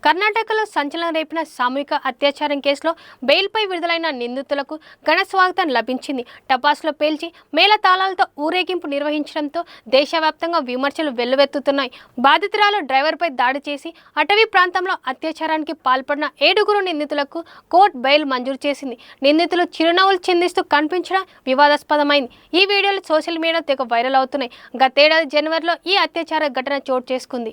కర్ణాటకలో సంచలనం రేపిన సామూహిక అత్యాచారం కేసులో బెయిల్పై విడుదలైన నిందితులకు ఘన స్వాగతం లభించింది. టపాసులు పేల్చి మేళతాళాలతో ఊరేగింపు నిర్వహించడంతో దేశవ్యాప్తంగా విమర్శలు వెల్లువెత్తుతున్నాయి. బాధితురాలు డ్రైవర్పై దాడి చేసి అటవీ ప్రాంతంలో అత్యాచారానికి పాల్పడిన 7 నిందితులకు కోర్టు బెయిల్ మంజూరు చేసింది. నిందితులు చిరునవ్వులు చిందిస్తూ కనిపించడం వివాదాస్పదమైంది. ఈ వీడియోలు సోషల్ మీడియాలో తెగ వైరల్ అవుతున్నాయి. గతేడాది జనవరిలో ఈ అత్యాచార ఘటన చోటు చేసుకుంది.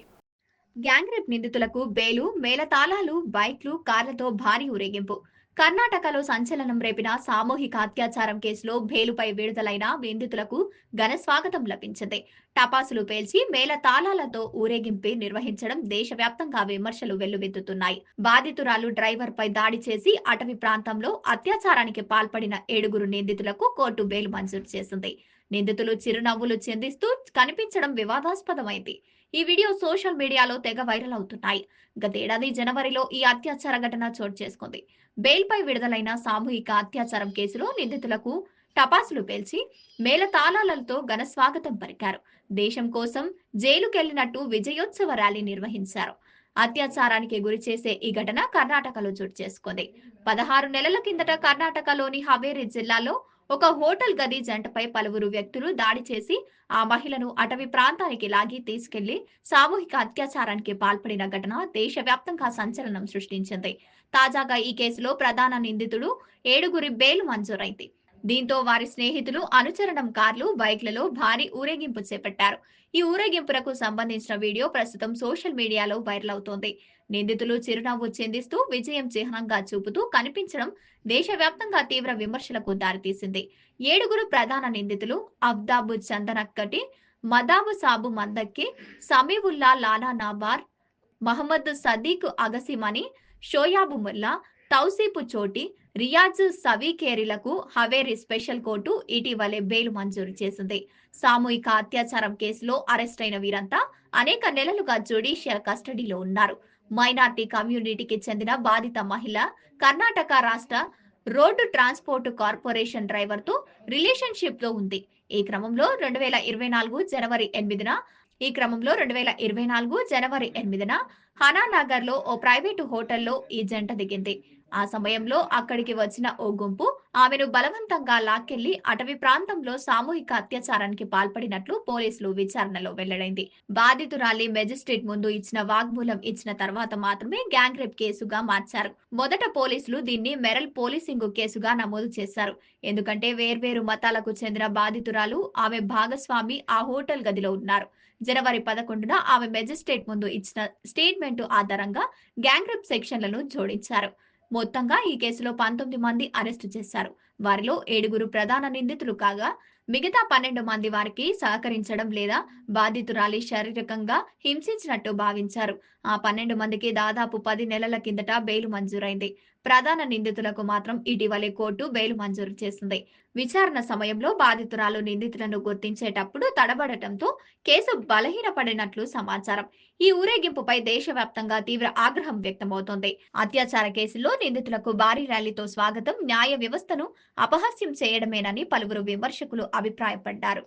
గ్యాంగ్ రేప్ నిందితులకు బెయిలు, మేళతాళాలు, బైక్లు, కార్లతో భారీ ఊరేగింపు. కర్ణాటకలో సంచలనం రేపిన సామూహిక అత్యాచారం కేసులో బెయిలుపై విడుదలైన నిందితులకు ఘన స్వాగతం లభించింది. టపాసులు పేల్చి మేళతాళాలతో ఊరేగింపు నిర్వహించడం దేశవ్యాప్తంగా విమర్శలు వెల్లువెత్తుతున్నాయి. బాధితురాలు డ్రైవర్ పై దాడి చేసి అటవీ ప్రాంతంలో అత్యాచారానికి పాల్పడిన 7 నిందితులకు కోర్టు బెయిల్ మంజూరు చేసింది. నిందితులు చిరునవ్వులు చిందిస్తూ కనిపించడం వివాదాస్పదమైంది. ఈ వీడియో సోషల్ మీడియాలో తెగ వైరల్ అవుతున్నాయి. గతేడాది జనవరిలో ఈ అత్యాచార ఘటన చోటు చేసుకుంది. బెయిల్పై విడుదలైన సామూహిక అత్యాచారం కేసులో నిందితులకు టపాసులు పేల్చి మేళతాళాలతో ఘన స్వాగతం పలికారు. దేశం కోసం జైలుకెళ్లినట్టు విజయోత్సవ ర్యాలీ నిర్వహించారు. అత్యాచారానికి గురి చేసే ఈ ఘటన కర్ణాటకలో చోటు చేసుకుంది. 16 నెలల కిందట కర్ణాటకలోని హవేరి జిల్లాలో ఒక హోటల్ గది జంటపై పలువురు వ్యక్తులు దాడి చేసి ఆ మహిళను అటవీ ప్రాంతానికి లాగి తీసుకెళ్లి సామూహిక అత్యాచారానికి పాల్పడిన ఘటన దేశవ్యాప్తంగా సంచలనం సృష్టించింది. తాజాగా ఈ కేసులో ప్రధాన నిందితుడు 7 బెయిల్ మంజూరైంది. దీంతో వారి స్నేహితులు అనుచరణం కార్లు, బైక్లలో భారీ ఊరేగింపు చేపట్టారు. ఈ ఊరేగింపులకు సంబంధించిన వీడియో ప్రస్తుతం సోషల్ మీడియాలో వైరల్ అవుతోంది. నిందితులు చిరునవ్వు చెందిస్తూ విజయం చిహ్నంగా చూపుతూ కనిపించడం దేశవ్యాప్తంగా తీవ్ర విమర్శలకు దారితీసింది. 7 ప్రధాన నిందితులు అఫ్తాబు చందనక్కటి, మదాబు సాబు మందక్కి, సమీవుల్లా లానా నాబార్, మహమ్మద్ సదీక్ అగసిమని, షోయాబు ముల్లా, తౌసీపు చోటి, రియాజ్ సవీకేరిలకు హవేరి స్పెషల్ కోర్టు ఇటీవలే బెయిల్ మంజూరు చేసింది. సామూహిక అత్యాచారం కేసులో అరెస్టైన వీరంతా అనేక నెలలుగా జ్యుడిషియల్ కస్టడీలో ఉన్నారు. మైనార్టీ కమ్యూనిటీకి చెందిన బాధిత మహిళ కర్ణాటక రాష్ట్ర రోడ్డు ట్రాన్స్పోర్ట్ కార్పొరేషన్ డ్రైవర్ తో రిలేషన్షిప్ లో ఉంది. ఈ క్రమంలో 2024 జనవరి 8న హనానగర్ లో ఓ ప్రైవేటు హోటల్లో ఈ జంట దిగింది. ఆ సమయంలో అక్కడికి వచ్చిన ఓ గుంపు ఆమెను బలవంతంగా లాక్కెళ్లి అటవీ ప్రాంతంలో సామూహిక అత్యాచారానికి పాల్పడినట్లు పోలీసులు విచారణలో వెల్లడైంది. బాధితురాలి మెజిస్ట్రేట్ ముందు ఇచ్చిన వాగ్మూలం ఇచ్చిన తర్వాత మాత్రమే గ్యాంగ్ రేప్ కేసుగా మార్చారు. మొదట పోలీసులు దీన్ని మెరల్ పోలీసింగ్ కేసుగా నమోదు చేశారు. ఎందుకంటే వేర్వేరు మతాలకు చెందిన బాధితురాలు, ఆమె భాగస్వామి ఆ హోటల్ గదిలో ఉన్నారు. జనవరి 11న ఆమె మెజిస్ట్రేట్ ముందు ఇచ్చిన స్టేట్మెంట్ ఆధారంగా గ్యాంగ్ రేప్ సెక్షన్లను జోడించారు. మొత్తంగా ఈ కేసులో 19 మంది అరెస్టు చేశారు. వారిలో 7 ప్రధాన నిందితులు కాగా మిగతా 12 మంది వారికి సహకరించడం లేదా బాధితురాలి శారీరకంగా హింసించినట్టు భావించారు. ఆ 12 మందికి దాదాపు 10 నెలల కిందట బెయిల్ మంజూరైంది. ప్రధాన నిందితులకు మాత్రం ఇటీవలే కోర్టు బెయిల్ మంజూరు చేసింది. విచారణ సమయంలో బాధితురాలు నిందితులను గుర్తించేటప్పుడు తడబడటంతో కేసు బలహీనపడినట్లు సమాచారం. ఈ ఊరేగింపుపై దేశవ్యాప్తంగా తీవ్ర ఆగ్రహం వ్యక్తమవుతోంది. అత్యాచార కేసులో నిందితులకు భారీ ర్యాలీతో స్వాగతం న్యాయ వ్యవస్థను అపహాస్యం చేయడమేనని పలువురు విమర్శకులు అభిప్రాయపడ్డారు.